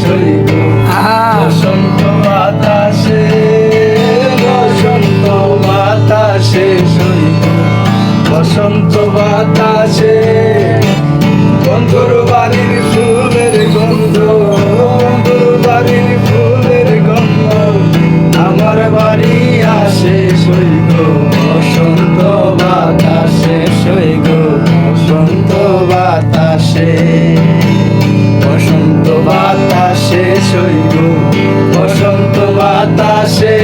সইব বসন্ত বাতাসে, বসন্ত বাতাসে সইব বসন্ত বাতাসে। বন্ধুর বাড়ির ফুলের গন্ধ, বন্ধুর বাড়ির ফুলের গন্ধ আমার বাড়ি আসে সইব বসন্ত বাতাসে, সইব বসন্ত বাতাসে, বসন্ত বাতাসে সইব বসন্ত বাতাসে।